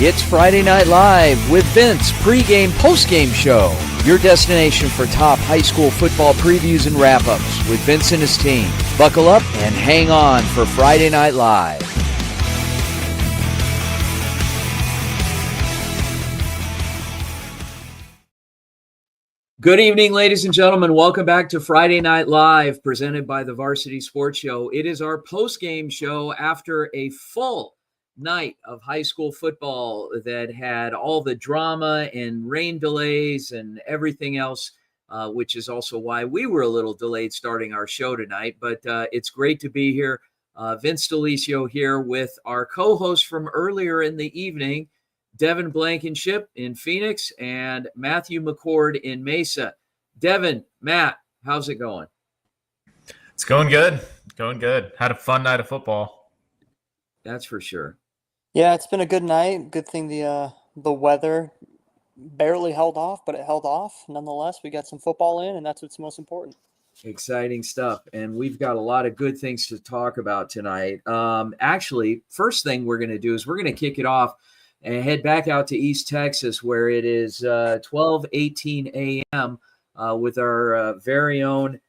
It's Friday Night Live with Vince, pregame, postgame show. Your destination for top high school football previews and wrap-ups with Vince and his team. Buckle up and hang on for Friday Night Live. Good evening, ladies and gentlemen. Welcome back to Friday Night Live, presented by the Varsity Sports Show. It is our post-game show after a full night of high school football that had all the drama and rain delays and everything else, which is also why we were a little delayed starting our show tonight. But it's great to be here. Vince D'Alicio here with our co-host from earlier in the evening, Devin Blankenship in Phoenix, and Matthew McCord in Mesa. Devin, Matt, how's it going? It's going good. Going good. Had a fun night of football. That's for sure. Yeah, it's been a good night. Good thing the weather barely held off, but it held off. Nonetheless, we got some football in, and that's what's most important. Exciting stuff. And we've got a lot of good things to talk about tonight. Actually, first thing we're going to do is we're going to kick it off and head back out to East Texas, where it is 12:18 a.m. With our very own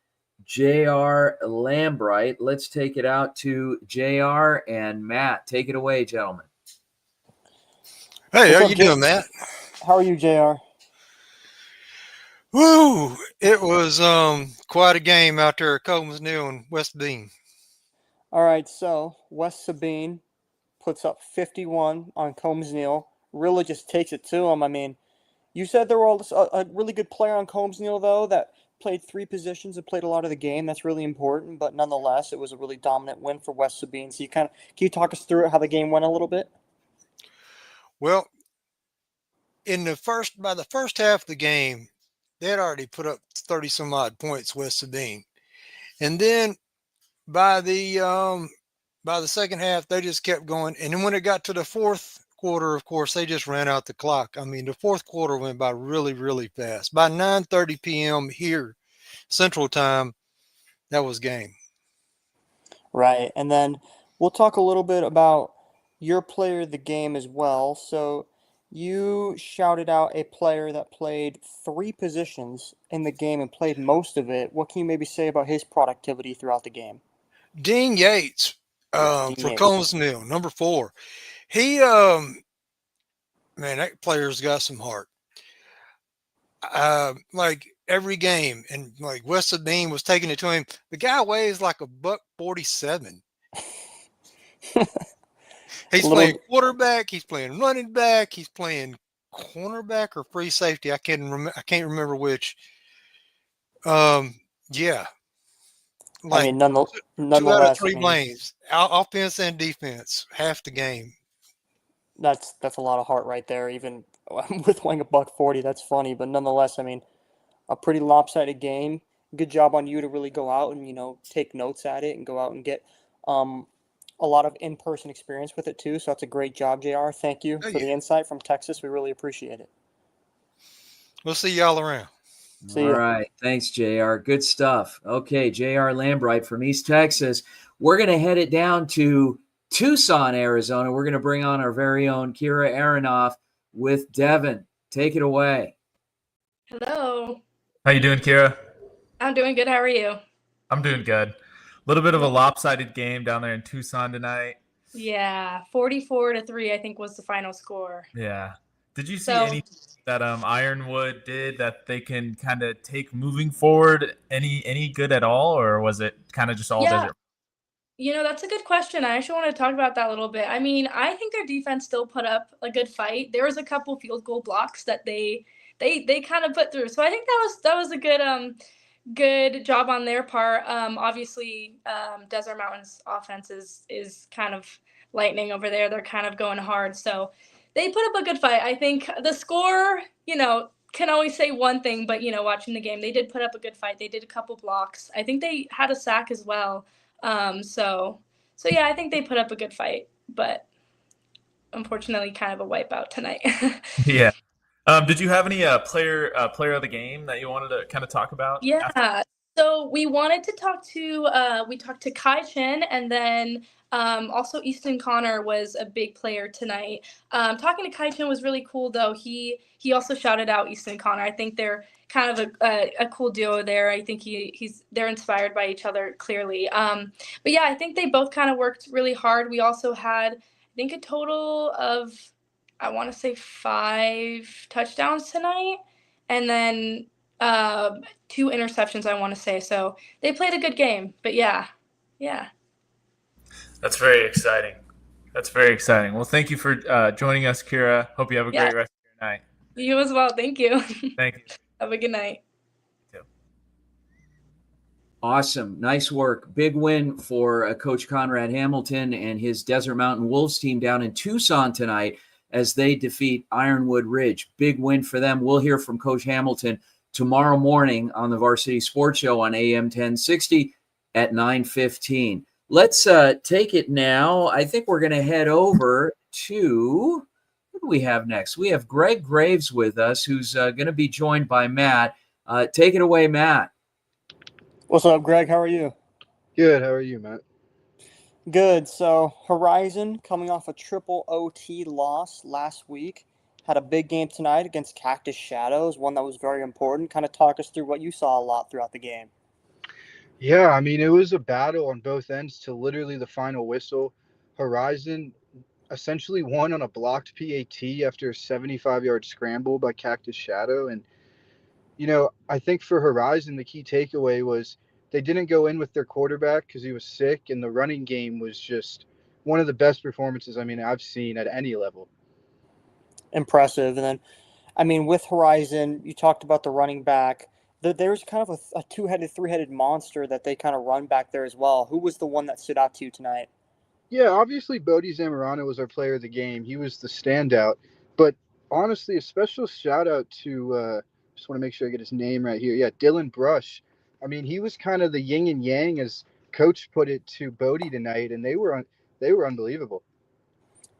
J.R. Lambright. Let's take it out to J.R. and Matt. Take it away, gentlemen. Hey, how you doing, Matt? How are you, JR? Woo! It was quite a game out there at Coleman's Mill and West Sabine. All right, so West Sabine puts up 51 on Combs Neal. Really just takes it to them. I mean, you said there were a really good player on Combs Neal, though, that played three positions and played a lot of the game. That's really important, but nonetheless, it was a really dominant win for West Sabine. So can you talk us through how the game went a little bit? Well, by the first half of the game, they had already put up 30 some odd points, West Sabine, and then by the second half, they just kept going. And then when it got to the fourth quarter, of course, they just ran out the clock. I mean, the fourth quarter went by really, really fast. By 9:30 p.m. here, Central Time, that was game. Right, and then we'll talk a little bit about your player of the game as well. So you shouted out a player that played three positions in the game and played most of it. What can you maybe say about his productivity throughout the game? Dean Yates for Yates. Coleman's Mill, number 4. He, man, that player's got some heart. Like every game, and like West Sabine was taking it to him. The guy weighs like $147. He's playing quarterback. He's playing running back. He's playing cornerback or free safety. I can't remember which. Yeah. Like, I mean, nonetheless, 2 out of 3 lanes, offense and defense, half the game. That's a lot of heart right there. Even with weighing $140, that's funny. But nonetheless, I mean, a pretty lopsided game. Good job on you to really go out and take notes at it and go out and get a lot of in-person experience with it too. So that's a great job, JR. Thank you for the insight from Texas. We really appreciate it. We'll see y'all around. All right. Thanks, JR. Good stuff. Okay, JR Lambright from East Texas. We're going to head it down to Tucson, Arizona. We're going to bring on our very own Kira Aronoff with Devin. Take it away. Hello. How you doing, Kira? I'm doing good. How are you? I'm doing good. A little bit of a lopsided game down there in Tucson tonight. Yeah, 44-3, I think, was the final score. Yeah. Did you see anything that Ironwood did that they can kind of take moving forward any good at all, or was it kind of just all desert? That's a good question. I actually want to talk about that a little bit. I mean, I think their defense still put up a good fight. There was a couple field goal blocks that they kind of put through. So I think that was a good job on their part. Obviously, Desert Mountain's offense is kind of lightning over there. They're kind of going hard. So they put up a good fight. I think the score, can always say one thing, but, watching the game, they did put up a good fight. They did a couple blocks. I think they had a sack as well. So yeah, I think they put up a good fight, but unfortunately kind of a wipeout tonight. Yeah. Did you have any player of the game that you wanted to kind of talk about? Yeah. So we wanted to talk to we talked to Kai Chen, and then Also, Easton Connor was a big player tonight. Talking to Kai-chan was really cool, though. He also shouted out Easton Connor. I think they're kind of a cool duo there. I think they're inspired by each other, clearly. But yeah, I think they both kind of worked really hard. We also had, I think, a total of, I want to say 5 touchdowns tonight, and then 2 interceptions, I want to say. So they played a good game. But yeah. That's very exciting. Well, thank you for joining us, Kira. Hope you have a great rest of your night. You as well. Thank you. Thank you. Have a good night. Awesome. Nice work. Big win for Coach Conrad Hamilton and his Desert Mountain Wolves team down in Tucson tonight as they defeat Ironwood Ridge. Big win for them. We'll hear from Coach Hamilton tomorrow morning on the Varsity Sports Show on AM 1060 at 9:15. Let's take it now. I think we're going to head over to, what do we have next? We have Greg Graves with us, who's going to be joined by Matt. Take it away, Matt. What's up, Greg? How are you? Good. How are you, Matt? Good. So Horizon, coming off a triple OT loss last week, had a big game tonight against Cactus Shadows, one that was very important. Kind of talk us through what you saw a lot throughout the game. Yeah, I mean, it was a battle on both ends to literally the final whistle. Horizon essentially won on a blocked PAT after a 75-yard scramble by Cactus Shadow. And, I think for Horizon, the key takeaway was they didn't go in with their quarterback because he was sick, and the running game was just one of the best performances, I've seen at any level. Impressive. And then, with Horizon, you talked about the running back. There's kind of a 2-headed, 3-headed monster that they kind of run back there as well. Who was the one that stood out to you tonight? Yeah, obviously Bodie Zamorano was our player of the game. He was the standout. But honestly, a special shout out to just want to make sure I get his name right here. Yeah, Dylan Brush. He was kind of the yin and yang, as Coach put it, to Bodie tonight, and they were unbelievable.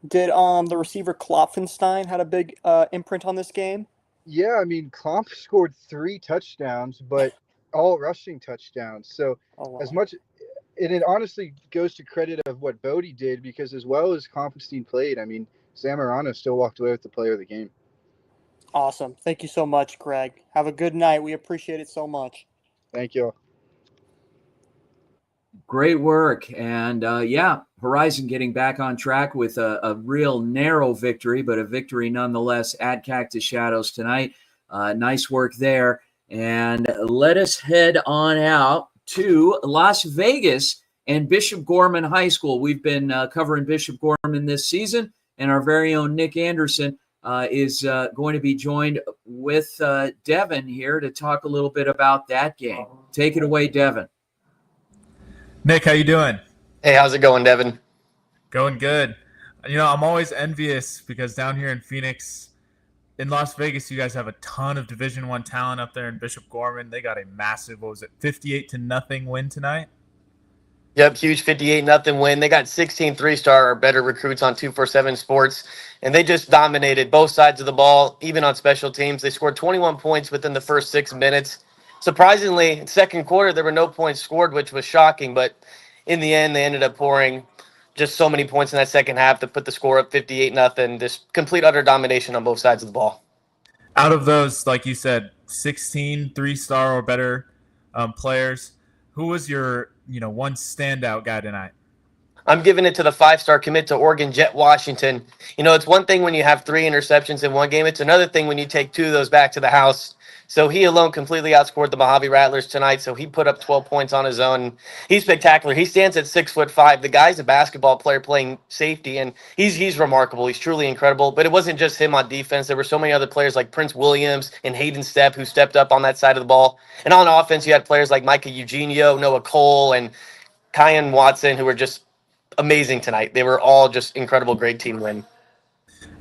Did the receiver Klopfenstein had a big imprint on this game? Yeah, Klomp scored 3 touchdowns, but all rushing touchdowns. So as much, and it honestly goes to credit of what Bodie did, because as well as Klopfenstein played, Zamorano still walked away with the player of the game. Awesome. Thank you so much, Greg. Have a good night. We appreciate it so much. Thank you. Great work. And Horizon getting back on track with a real narrow victory, but a victory nonetheless at Cactus Shadows tonight. Nice work there. And let us head on out to Las Vegas and Bishop Gorman High School. We've been covering Bishop Gorman this season, and our very own Nick Anderson is going to be joined with Devin here to talk a little bit about that game. Take it away, Devin. Nick, how you doing? Hey, how's it going, Devin? Going good. I'm always envious because down here in Phoenix, in Las Vegas, you guys have a ton of Division I talent up there in Bishop Gorman. They got a massive, 58-0 win tonight? Yep, huge 58-0 win. They got 16 3-star or better recruits on 247 Sports, and they just dominated both sides of the ball, even on special teams. They scored 21 points within the first 6 minutes. Surprisingly, in second quarter, there were no points scored, which was shocking, but in the end, they ended up pouring just so many points in that second half to put the score up 58-0. Just complete, utter domination on both sides of the ball. Out of those, like you said, 16 3-star or better players, who was your one standout guy tonight? I'm giving it to the 5-star commit to Oregon, Jet Washington. It's one thing when you have 3 interceptions in one game. It's another thing when you take 2 of those back to the house. So he alone completely outscored the Mojave Rattlers tonight. So he put up 12 points on his own. He's spectacular. He stands at 6'5". The guy's a basketball player playing safety, and he's remarkable. He's truly incredible. But it wasn't just him on defense. There were so many other players like Prince Williams and Hayden Stepp who stepped up on that side of the ball. And on offense, you had players like Micah Eugenio, Noah Cole, and Kyan Watson, who were just amazing tonight. They were all just incredible, great team win.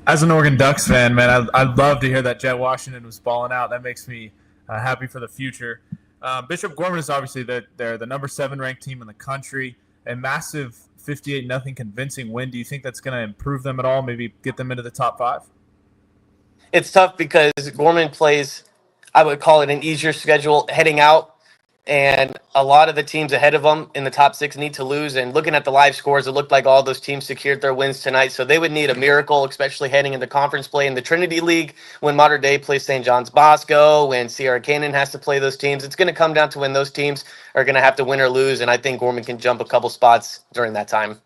As an Oregon Ducks fan, man, I'd love to hear that Jet Washington was balling out. That makes me happy for the future. Bishop Gorman is obviously they're the number 7 ranked team in the country. A massive 58-0 convincing win. Do you think that's going to improve them at all? Maybe get them into the top 5? It's tough because Gorman plays, I would call it an easier schedule heading out. and a lot of the teams ahead of them in the top 6 need to lose. And looking at the live scores, it looked like all those teams secured their wins tonight. So they would need a miracle, especially heading into conference play in the Trinity League when Mater Dei plays St. John's Bosco, when Sierra Canyon has to play those teams. It's going to come down to when those teams are going to have to win or lose, and I think Gorman can jump a couple spots during that time.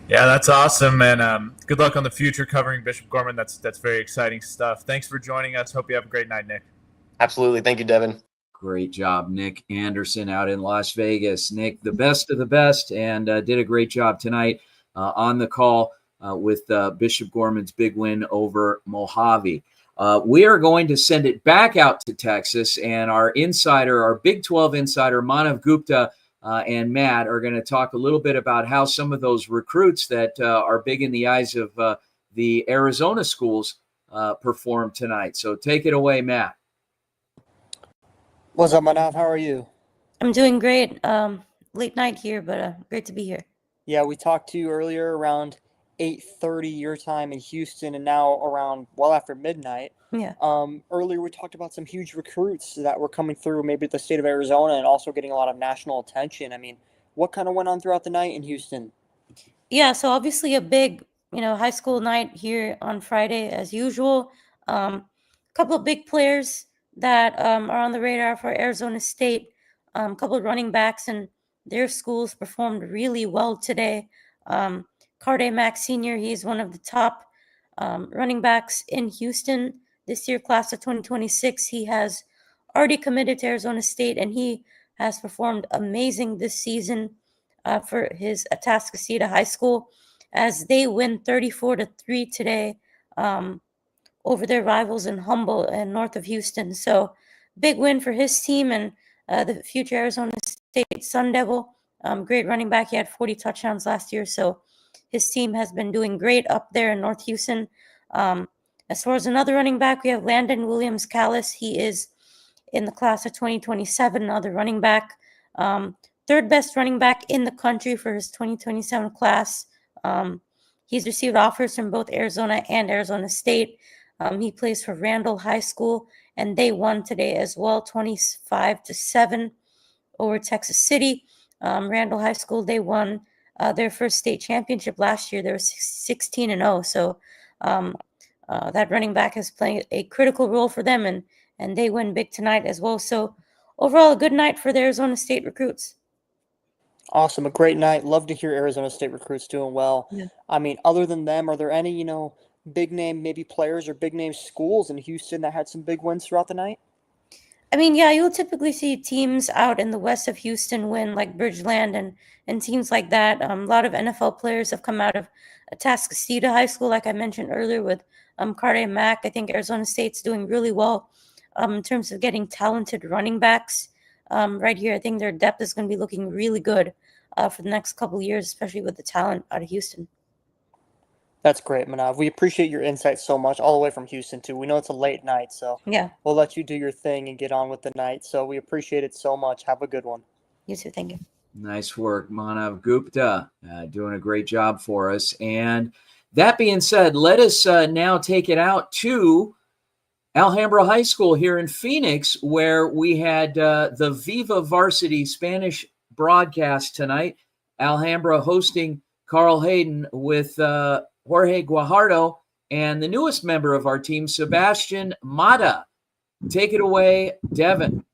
Yeah, that's awesome, and good luck on the future covering Bishop Gorman. That's very exciting stuff. Thanks for joining us. Hope you have a great night, Nick. Absolutely. Thank you, Devin. Great job, Nick Anderson out in Las Vegas. Nick, the best of the best, and did a great job tonight on the call with Bishop Gorman's big win over Mojave. We are going to send it back out to Texas, and our Big 12 insider, Manav Gupta and Matt are going to talk a little bit about how some of those recruits that are big in the eyes of the Arizona schools performed tonight. So take it away, Matt. What's up, Manav? How are you? I'm doing great. Late night here, but great to be here. Yeah, we talked to you earlier around 8:30 your time in Houston, and now around well after midnight. Yeah. Earlier we talked about some huge recruits that were coming through, maybe the state of Arizona, and also getting a lot of national attention. I mean, what kind of went on throughout the night in Houston? Yeah, so obviously a big, high school night here on Friday as usual. A couple of big players that are on the radar for Arizona State. A couple of running backs and their schools performed really well today. Carde Mack Sr., he's one of the top running backs in Houston this year, class of 2026. He has already committed to Arizona State, and he has performed amazing this season for his Atascocita High School as they win 34-3 today over their rivals in Humboldt and north of Houston. So big win for his team and the future Arizona State Sun Devil. Great running back. He had 40 touchdowns last year. So his team has been doing great up there in North Houston. As far as another running back, we have Landon Williams Callis. He is in the class of 2027, another running back. Third best running back in the country for his 2027 class. He's received offers from both Arizona and Arizona State. He plays for Randall High School, and they won today as well, 25-7 over Texas City. Randall High School, they won their first state championship last year. They were 16-0. So that running back has played a critical role for them, and they win big tonight as well. So overall, a good night for the Arizona State recruits. Awesome, a great night. Love to hear Arizona State recruits doing well. Yeah. I mean, other than them, are there any, big name maybe players or big name schools in Houston that had some big wins throughout the night? I mean, yeah, you'll typically see teams out in the west of Houston win, like Bridgeland and teams like that. A lot of NFL players have come out of Atascocita High School, like I mentioned earlier, with Carde Mack. I think Arizona State's doing really well in terms of getting talented running backs. Right here, I think their depth is going to be looking really good for the next couple of years, especially with the talent out of Houston. That's great, Manav. We appreciate your insight so much, all the way from Houston, too. We know it's a late night, so Yeah, we'll let you do your thing and get on with the night. So we appreciate it so much. Have a good one. you too. Thank you. Nice work, Manav Gupta, doing a great job for us. And that being said, let us now take it out to Alhambra High School here in Phoenix, where we had the Viva Varsity Spanish broadcast tonight. Alhambra hosting Carl Hayden with Jorge Guajardo and the newest member of our team, Sebastian Mata. Take it away, Devin.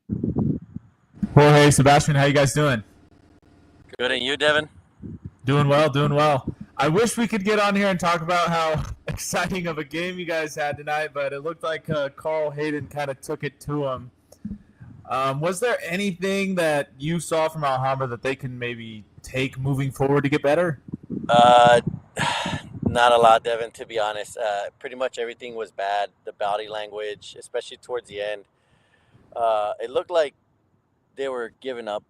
Jorge, Sebastian, how you guys doing? Good, and you, Devin? Doing well, doing well. I wish we could get on here and talk about how exciting of a game you guys had tonight, but it looked like Carl Hayden kind of took it to him. Was there anything that you saw from Alhambra that they can maybe take moving forward to get better? Not a lot, Devin, to be honest. Pretty much everything was bad. The body language, especially towards the end. It looked like they were giving up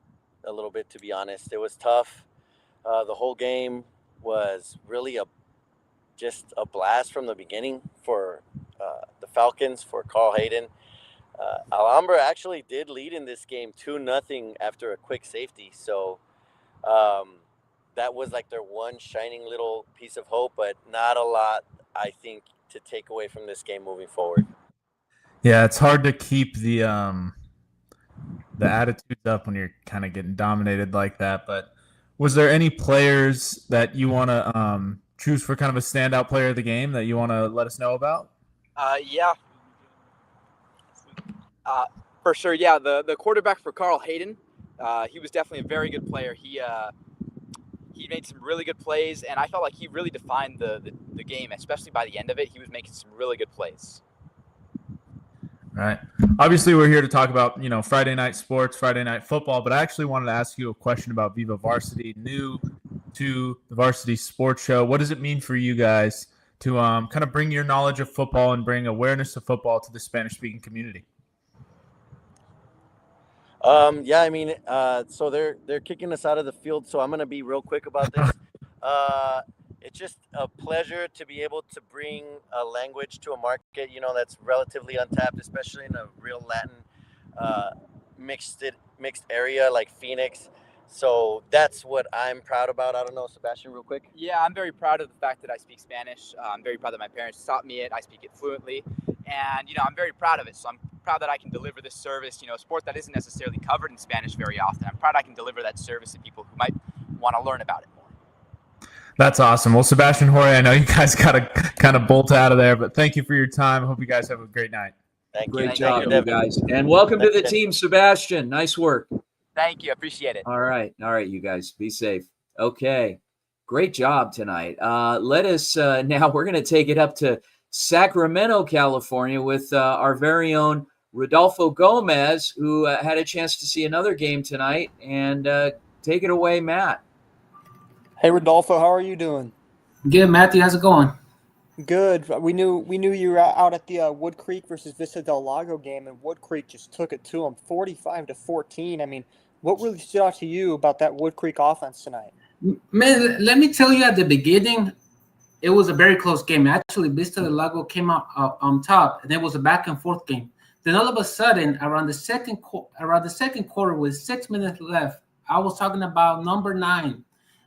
a little bit, to be honest. It was tough. The whole game was really just a blast from the beginning for the Falcons, for Carl Hayden. Alhambra actually did lead in this game 2-0 after a quick safety. So that was like their one shining little piece of hope, but not a lot, I think, to take away from this game moving forward. Yeah, it's hard to keep the attitude's up when you're kind of getting dominated like that. But was there any players that you want to choose for kind of a standout player of the game that you want to let us know about? Yeah. For sure, yeah. The quarterback for Carl Hayden, he was definitely a very good player. He made some really good plays, and I felt like he really defined the game, especially by the end of it. He was making some really good plays. Right. Obviously, we're here to talk about, Friday night sports, Friday night football, but I actually wanted to ask you a question about Viva Varsity, new to the Varsity Sports Show. What does it mean for you guys to kind of bring your knowledge of football and bring awareness of football to the Spanish-speaking community? Yeah, I mean, so they're kicking us out of the field, so I'm gonna be real quick about this. It's just a pleasure to be able to bring a language to a market, that's relatively untapped, especially in a real Latin mixed area like Phoenix. So that's what I'm proud about. I don't know, Sebastian, real quick. Yeah, I'm very proud of the fact that I speak Spanish. I'm very proud that my parents taught me it. I speak it fluently, and I'm very proud of it. So I'm proud that I can deliver this service, a sport that isn't necessarily covered in Spanish very often. I'm proud I can deliver that service to people who might want to learn about it more. That's awesome. Well, Sebastian, Jorge, I know you guys got to kind of bolt out of there, but thank you for your time. I hope you guys have a great night. Thank you. Great job, you guys. And welcome to the team, Sebastian. Nice work. Thank you. Appreciate it. All right, you guys. Be safe. Okay. Great job tonight. Let us now, we're going to take it up to Sacramento, California with our very own Rodolfo Gomez, who had a chance to see another game tonight. And take it away, Matt. Hey, Rodolfo, how are you doing? Good, Matthew. How's it going? Good. We knew you were out at the Wood Creek versus Vista Del Lago game, and Wood Creek just took it to them, 45-14. I mean, what really stood out to you about that Wood Creek offense tonight? Man, let me tell you, at the beginning, it was a very close game. Actually, Vista Del Lago came out on top, and it was a back and forth game. Then all of a sudden, around the second quarter, with 6 minutes left, I was talking about number 9.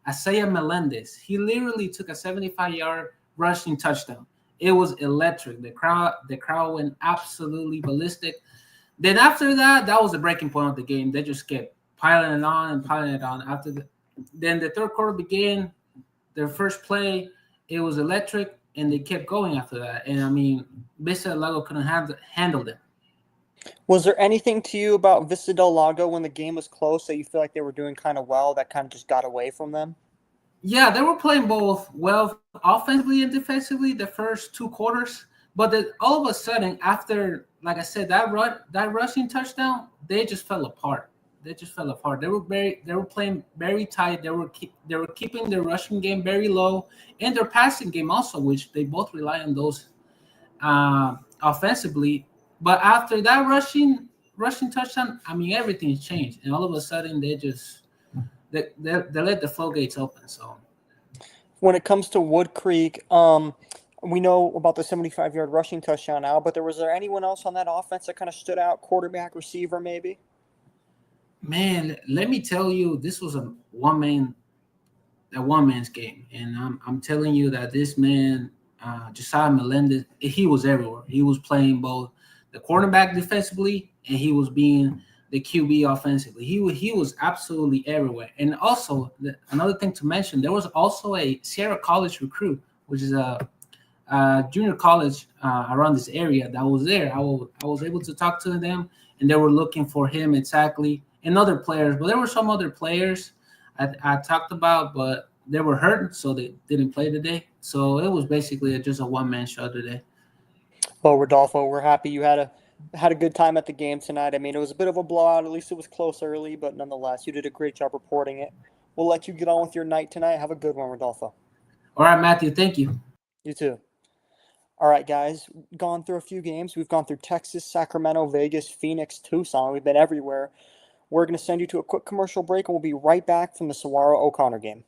Isaiah Melendez. He literally took a 75-yard rushing touchdown. It was electric. The crowd went absolutely ballistic. Then after that was the breaking point of the game. They just kept piling it on. Then the third quarter began. Their first play, it was electric, and they kept going after that. And I mean, Vista Del Lago couldn't handle them. Was there anything to you about Vista Del Lago when the game was close that you feel like they were doing kind of well that kind of just got away from them? Yeah, they were playing both well offensively and defensively the first 2 quarters. But then all of a sudden, after, like I said, that rushing touchdown, they just fell apart. They were playing very tight. They were keeping their rushing game very low, and their passing game also, which they both rely on those offensively. But after that rushing touchdown, I mean, everything's changed, and all of a sudden they let the floodgates open. So, when it comes to Wood Creek, we know about the 75-yard rushing touchdown now, but was there anyone else on that offense that kind of stood out? Quarterback, receiver, maybe? Man, let me tell you, this was a one man's game, and I'm telling you that this man, Josiah Melendez, he was everywhere. He was playing both the cornerback defensively, and he was being the QB offensively. He was absolutely everywhere. And also, another thing to mention, there was also a Sierra College recruit, which is a junior college around this area, that was there. I was able to talk to them, and they were looking for him exactly, and other players. But there were some other players I talked about, but they were hurt, so they didn't play today. So it was basically just a one-man show today. Well, Rodolfo, we're happy you had a good time at the game tonight. I mean, it was a bit of a blowout. At least it was close early, but nonetheless, you did a great job reporting it. We'll let you get on with your night tonight. Have a good one, Rodolfo. All right, Matthew. Thank you. You too. All right, guys. Gone through a few games. We've gone through Texas, Sacramento, Vegas, Phoenix, Tucson. We've been everywhere. We're going to send you to a quick commercial break, and we'll be right back from the Saguaro O'Connor game.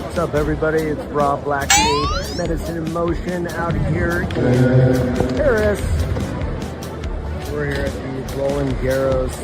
What's up, everybody? It's Rob Blackney, Medicine in Motion, out here in Paris. We're here at the Roland Garros.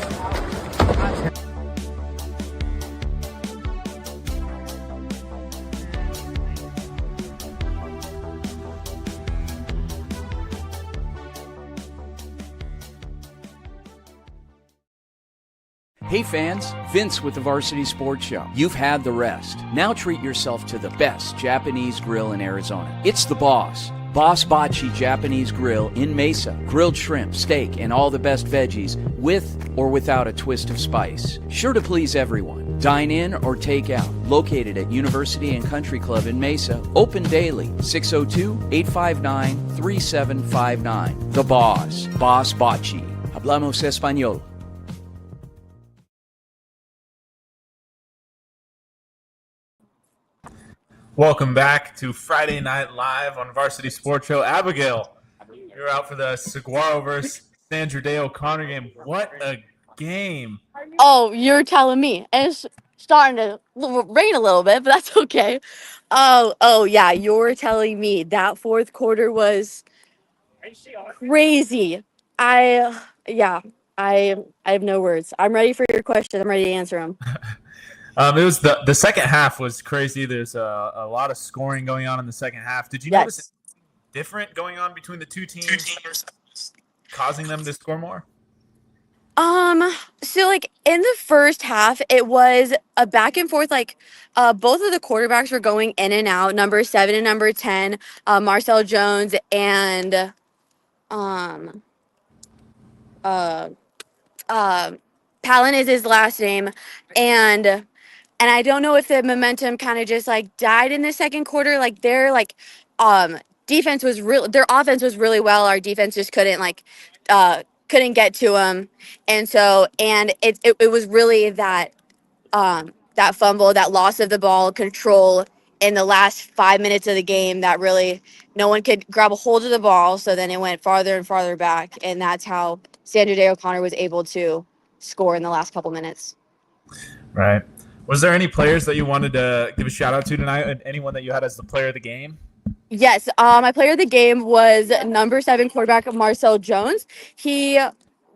Hey fans, Vince with the Varsity Sports Show. You've had the rest. Now treat yourself to the best Japanese grill in Arizona. It's the Boss. Boss Bachi Japanese Grill in Mesa. Grilled shrimp, steak, and all the best veggies with or without a twist of spice. Sure to please everyone. Dine in or take out. Located at University and Country Club in Mesa. Open daily. 602-859-3759. The Boss. Boss Bachi. Hablamos Español. Welcome back to Friday Night Live on Varsity Sports Show. Abigail, you're out for the Saguaro versus Sandra Day O'Connor game. What a game. Oh, you're telling me. And it's starting to rain a little bit, but that's okay. Oh yeah, you're telling me that fourth quarter was crazy. I have no words. I'm ready for your question. I'm ready to answer them. It was the second half was crazy. There's a lot of scoring going on in the second half. Did you notice anything different going on between the two teams, causing them to score more? So like in the first half, it was a back and forth. Like, both of the quarterbacks were going in and out. Number 7 and number 10, Marcel Jones and um, uh, Palin is his last name, and I don't know if the momentum kind of just like died in the second quarter. Like defense was their offense was really well. Our defense just couldn't get to them, and it was really that fumble, that loss of the ball control in the last 5 minutes of the game that really no one could grab a hold of the ball. So then it went farther and farther back, and that's how Sandra Day O'Connor was able to score in the last couple minutes. Right. Was there any players that you wanted to give a shout out to tonight? Anyone that you had as the player of the game? Yes, my player of the game was number 7 quarterback Marcel Jones. He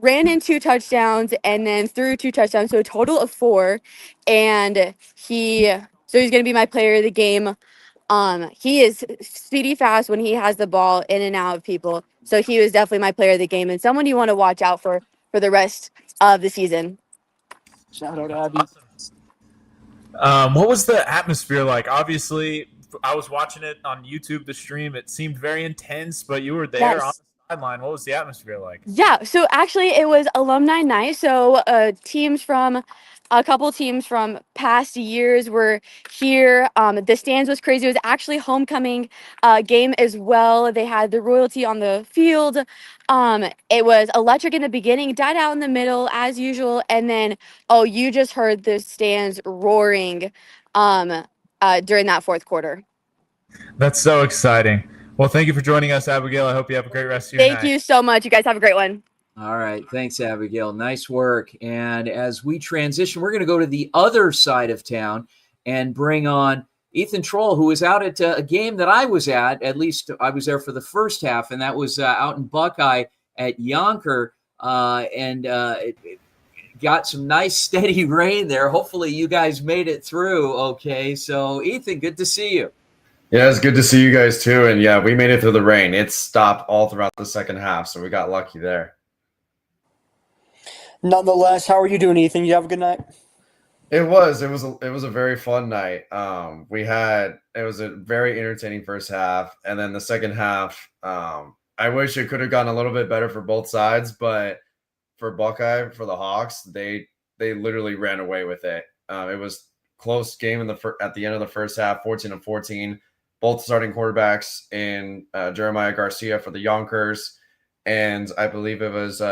ran in 2 touchdowns and then threw 2 touchdowns, so a total of 4. And he's going to be my player of the game. He is speedy fast when he has the ball, in and out of people. So he was definitely my player of the game and someone you want to watch out for the rest of the season. Shout out, Abby. Awesome. What was the atmosphere like? Obviously, I was watching it on YouTube, the stream. It seemed very intense, but you were there on the sideline. What was the atmosphere like? Yeah, so actually it was alumni night. So a couple teams from past years were here. The stands was crazy. It was actually homecoming game as well. They had the royalty on the field. It was electric in the beginning, died out in the middle as usual, and then you just heard the stands roaring during that fourth quarter. That's so exciting. Well, thank you for joining us, Abigail. I hope you have a great rest of your night. Thank you so much. You guys have a great one. All right. Thanks, Abigail. Nice work. And as we transition, we're going to go to the other side of town and bring on Ethan Troll, who was out at a game that I was at least I was there for the first half, and that was out in Buckeye at Yonker. It got some nice steady rain there. Hopefully you guys made it through okay. So, Ethan, good to see you. Yeah, it's good to see you guys too. And yeah, we made it through the rain. It stopped all throughout the second half, so we got lucky there. Nonetheless, how are you doing, Ethan? You have a good night? It was a very fun night. It was a very entertaining first half, and then the second half, I wish it could have gone a little bit better for both sides, but for Buckeye, for the Hawks, they literally ran away with it. It was close game at the end of the first half, 14-14. Both starting quarterbacks in Jeremiah Garcia for the Yonkers, and I believe it was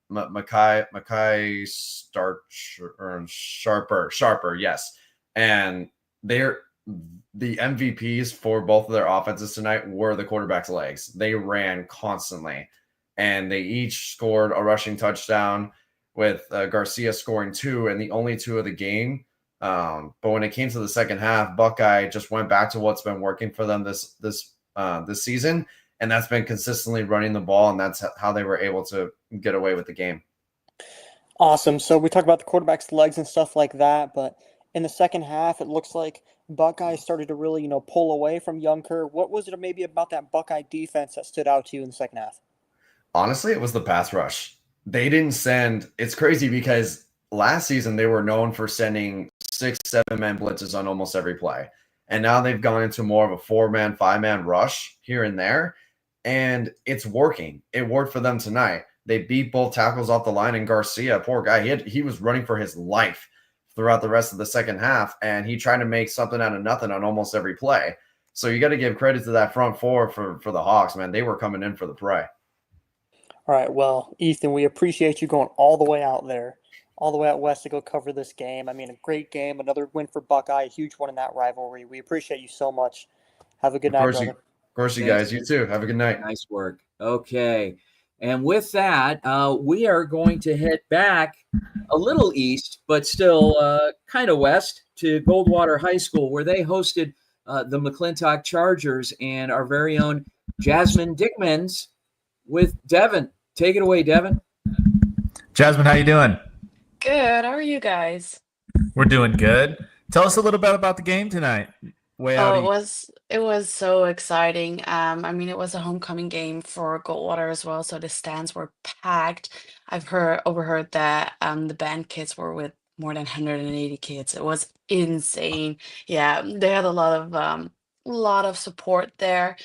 Mackay Sharper, yes. And the MVPs for both of their offenses tonight were the quarterback's legs. They ran constantly, and they each scored a rushing touchdown, with Garcia scoring 2, and the only 2 of the game But when it came to the second half, Buckeye just went back to what's been working for them this season, and that's been consistently running the ball, and that's how they were able to get away with the game. Awesome. So we talked about the quarterback's legs and stuff like that, but in the second half, it looks like Buckeye started to really, pull away from Yunker. What was it maybe about that Buckeye defense that stood out to you in the second half? Honestly, it was the pass rush. They didn't send. It's crazy because last season they were known for sending 6-7-man blitzes on almost every play. And now they've gone into more of a 4-man, 5-man rush here and there. And it's working. It worked for them tonight. They beat both tackles off the line, and Garcia, poor guy, he was running for his life throughout the rest of the second half, and he tried to make something out of nothing on almost every play. So you got to give credit to that front four for the Hawks, man. They were coming in for the prey. All right, well, Ethan, we appreciate you going all the way out there, all the way out west to go cover this game. I mean, a great game, another win for Buckeye, a huge one in that rivalry. We appreciate you so much. Have a good night, brother. Of course, you Thanks. guys. You too. Have a good night. Nice work. Okay. And with that, we are going to head back a little east, but still kind of west to Goldwater High School, where they hosted the McClintock Chargers and our very own Jasmine Dickmans with Devin. Take it away, Devin. Jasmine, how you doing? Good. How are you guys? We're doing good. Tell us a little bit about the game tonight. Way out It was so exciting. I mean, it was a homecoming game for Goldwater as well, so the stands were packed. I've overheard that the band kids were with more than 180 kids. It was insane. Yeah, they had a lot of support there.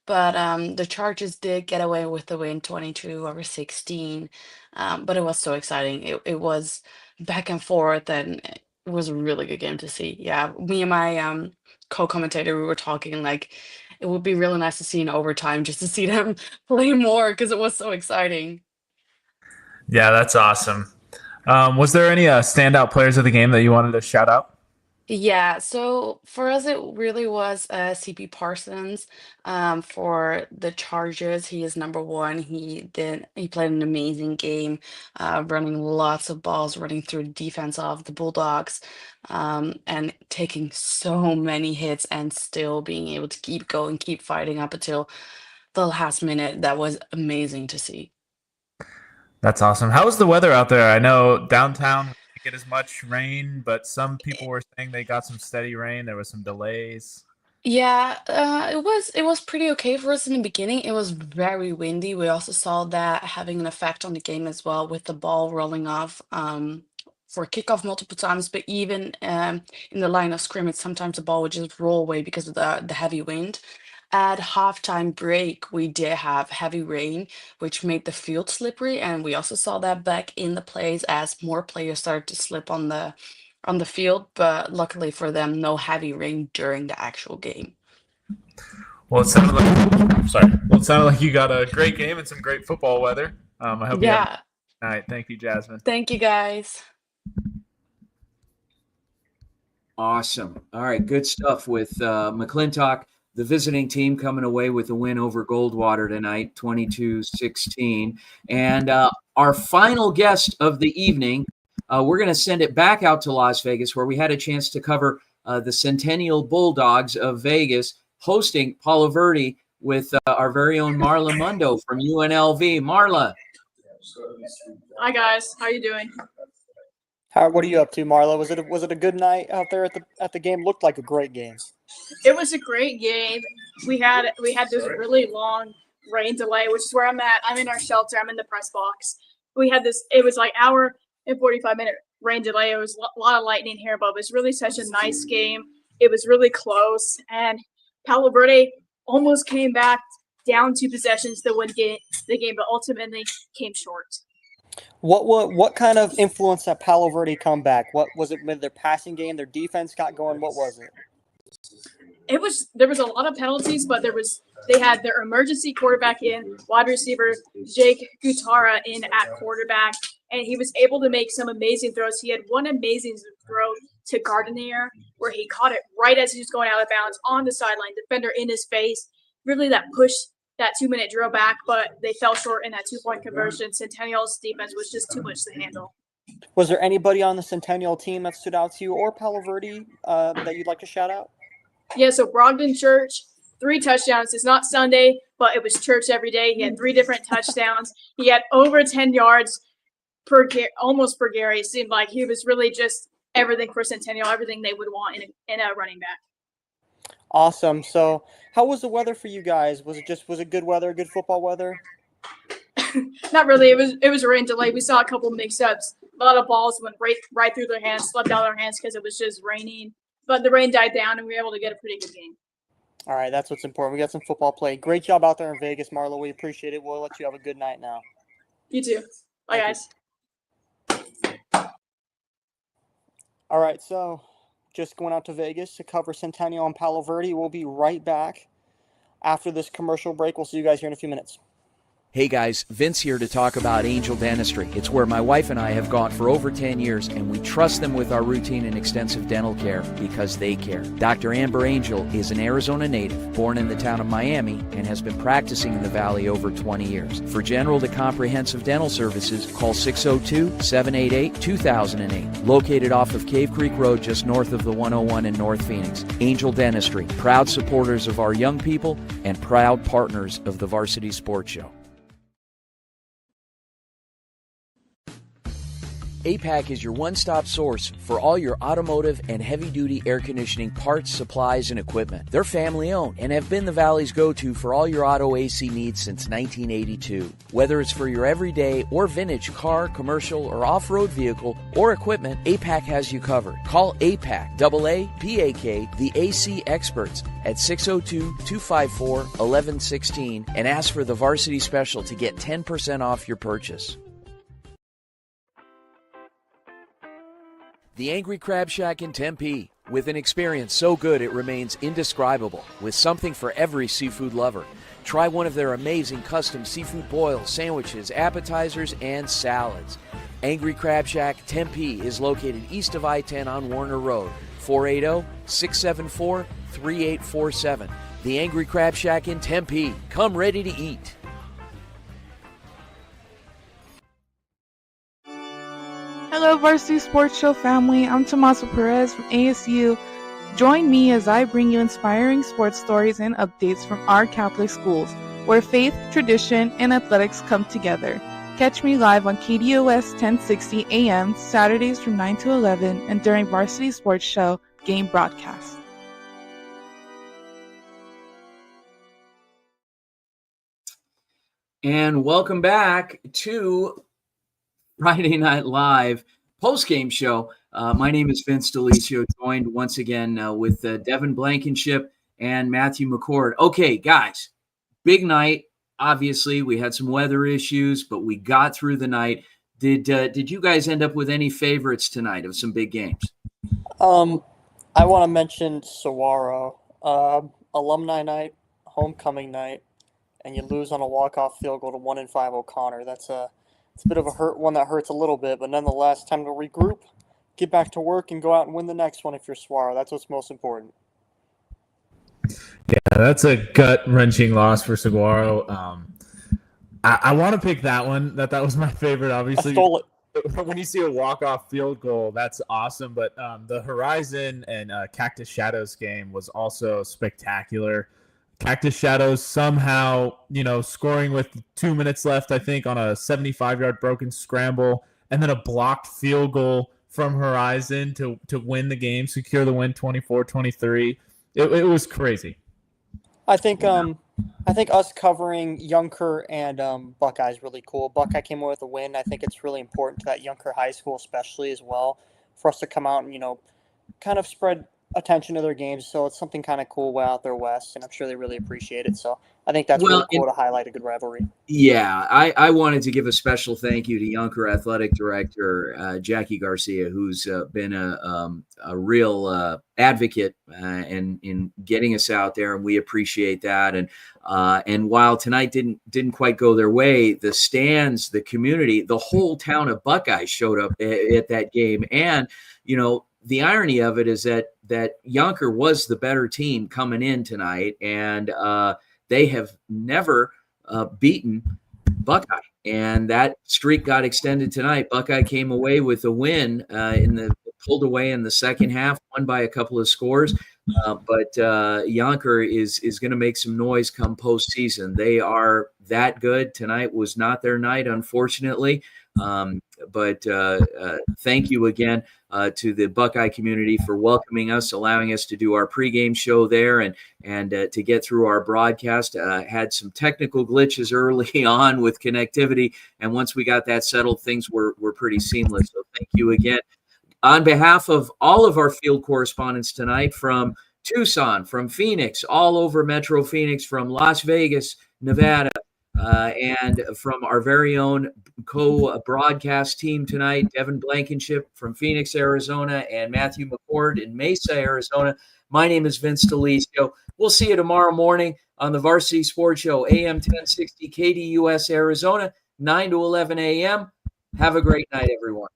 But the Chargers did get away with the win 22-16. But it was so exciting. It was back and forth, and it was a really good game to see. Yeah, me and my co-commentator, we were talking like it would be really nice to see in overtime just to see them play more because it was so exciting. Yeah, that's awesome. Was there any standout players of the game that you wanted to shout out? Yeah, so for us, it really was CP Parsons for the Chargers. He is number one. He played an amazing game, running lots of balls, running through the defense of the Bulldogs, and taking so many hits and still being able to keep going, keep fighting up until the last minute. That was amazing to see. That's awesome. How was the weather out there? I know downtown we didn't get as much rain, but some people were saying they got some steady rain. There was some delays. Yeah, it was pretty okay for us in the beginning. It was very windy. We also saw that having an effect on the game as well with the ball rolling off for kickoff multiple times, but even in the line of scrimmage, sometimes the ball would just roll away because of the heavy wind. At halftime break, we did have heavy rain, which made the field slippery, and we also saw that back in the plays as more players started to slip on the field. But luckily for them, no heavy rain during the actual game. Well, it sounded like you got a great game and some great football weather. I hope you have a good night. Thank you, Jasmine. Thank you, guys. Awesome. All right, good stuff with McClintock, the visiting team, coming away with a win over Goldwater tonight, 22-16. And our final guest of the evening, we're going to send it back out to Las Vegas, where we had a chance to cover the Centennial Bulldogs of Vegas, hosting Palo Verde with our very own Marla Mundo from UNLV. Marla. Hi, guys. How you doing? What are you up to, Marla? Was it a good night out there at the game? Looked like a great game. It was a great game. We had this really long rain delay, which is where I'm at. I'm in our shelter. I'm in the press box. We had this. It was like hour and 45-minute rain delay. It was a lot of lightning here, but it was really such a nice game. It was really close, and Palo Verde almost came back down 2 possessions to win the game, but ultimately came short. What kind of influence that Palo Verde comeback? What was it with their passing game? Their defense got going. What was it? There was a lot of penalties, but they had their emergency quarterback in, wide receiver Jake Gutara in at quarterback, and he was able to make some amazing throws. He had one amazing throw to Gardenier where he caught it right as he was going out of bounds on the sideline, defender in his face. Really, that pushed that 2-minute drill back, but they fell short in that 2-point conversion. Centennial's defense was just too much to handle. Was there anybody on the Centennial team that stood out to you, or Palo Verde, that you'd like to shout out? Yeah, so Brogdon Church, 3 touchdowns. It's not Sunday, but it was church every day. He had 3 different touchdowns. He had over 10 yards almost per carry. It seemed like he was really just everything for Centennial, everything they would want in a running back. Awesome. So, how was the weather for you guys? Was it good weather, good football weather? Not really. It was a rain delay. We saw a couple mix-ups. A lot of balls went right through their hands, slipped out of their hands because it was just raining. But the rain died down, and we were able to get a pretty good game. All right, that's what's important. We got some football play. Great job out there in Vegas, Marlo. We appreciate it. We'll let you have a good night now. You too. Bye, guys. All right, so just going out to Vegas to cover Centennial and Palo Verde. We'll be right back after this commercial break. We'll see you guys here in a few minutes. Hey guys, Vince here to talk about Angel Dentistry. It's where my wife and I have gone for over 10 years, and we trust them with our routine and extensive dental care because they care. Dr. Amber Angel is an Arizona native, born in the town of Miami, and has been practicing in the Valley over 20 years. For general to comprehensive dental services, call 602-788-2008. Located off of Cave Creek Road just north of the 101 in North Phoenix. Angel Dentistry, proud supporters of our young people and proud partners of the Varsity Sports Show. APAC is your one-stop source for all your automotive and heavy-duty air conditioning parts, supplies, and equipment. They're family-owned and have been the Valley's go-to for all your auto AC needs since 1982. Whether it's for your everyday or vintage car, commercial, or off-road vehicle or equipment, APAC has you covered. Call APAC, AAPAK, the AC experts at 602-254-1116 and ask for the Varsity Special to get 10% off your purchase. The Angry Crab Shack in Tempe, with an experience so good it remains indescribable, with something for every seafood lover. Try one of their amazing custom seafood boils, sandwiches, appetizers, and salads. Angry Crab Shack Tempe is located east of I-10 on Warner Road, 480-674-3847. The Angry Crab Shack in Tempe. Come ready to eat. Hello, Varsity Sports Show family. I'm Tommaso Perez from ASU. Join me as I bring you inspiring sports stories and updates from our Catholic schools, where faith, tradition, and athletics come together. Catch me live on KDOS 1060 AM Saturdays from 9 to 11 and during Varsity Sports Show game broadcast. And welcome back to Friday Night Live post-game show. My name is Vince Delicio, joined once again with Devin Blankenship and Matthew McCord. Okay, guys, big night. Obviously, we had some weather issues, but we got through the night. Did you guys end up with any favorites tonight of some big games? I want to mention Saguaro, alumni night, homecoming night, and you lose on a walk-off field goal to 1-5 O'Connor. It's a bit of a one that hurts a little bit, but nonetheless, time to regroup, get back to work, and go out and win the next one if you're Saguaro. That's what's most important. Yeah, that's a gut-wrenching loss for Saguaro. I want to pick that one. That was my favorite, obviously. I stole it. When you see a walk-off field goal, that's awesome. But the Horizon and Cactus Shadows game was also spectacular. Cactus Shadows somehow, scoring with 2 minutes left, I think, on a 75-yard broken scramble, and then a blocked field goal from Horizon to win the game, secure the win 24-23. It was crazy. I think us covering Yunker and Buckeye is really cool. Buckeye came away with a win. I think it's really important to that Yunker High School especially as well for us to come out and, kind of spread attention to their games. So it's something kind of cool way out there west, and I'm sure they really appreciate it. So I think that's really cool to highlight a good rivalry. Yeah, I wanted to give a special thank you to Yunker Athletic Director Jackie Garcia, who's been a real advocate in getting us out there, and we appreciate that. And while tonight didn't quite go their way, the stands, the community, the whole town of Buckeye showed up at that game. And the irony of it is that Yunker was the better team coming in tonight, and they have never beaten Buckeye. and that streak got extended tonight. Buckeye came away with a win pulled away in the second half, won by a couple of scores. But Yonker is going to make some noise come postseason. They are that good. Tonight was not their night, unfortunately. But thank you again to the Buckeye community for welcoming us, allowing us to do our pregame show there, and to get through our broadcast. Had some technical glitches early on with connectivity, and once we got that settled, things were pretty seamless. So thank you again. On behalf of all of our field correspondents tonight, from Tucson, from Phoenix, all over Metro Phoenix, from Las Vegas, Nevada, and from our very own co-broadcast team tonight, Devin Blankenship from Phoenix, Arizona, and Matthew McCord in Mesa, Arizona. My name is Vince DeLisio. We'll see you tomorrow morning on the Varsity Sports Show, AM 1060 KDUS Arizona, 9 to 11 a.m. Have a great night, everyone.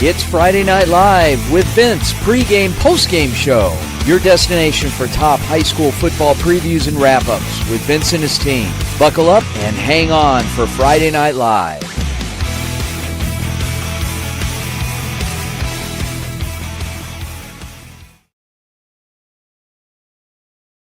It's Friday Night Live with Vince, pregame, postgame show. Your destination for top high school football previews and wrap-ups with Vince and his team. Buckle up and hang on for Friday Night Live.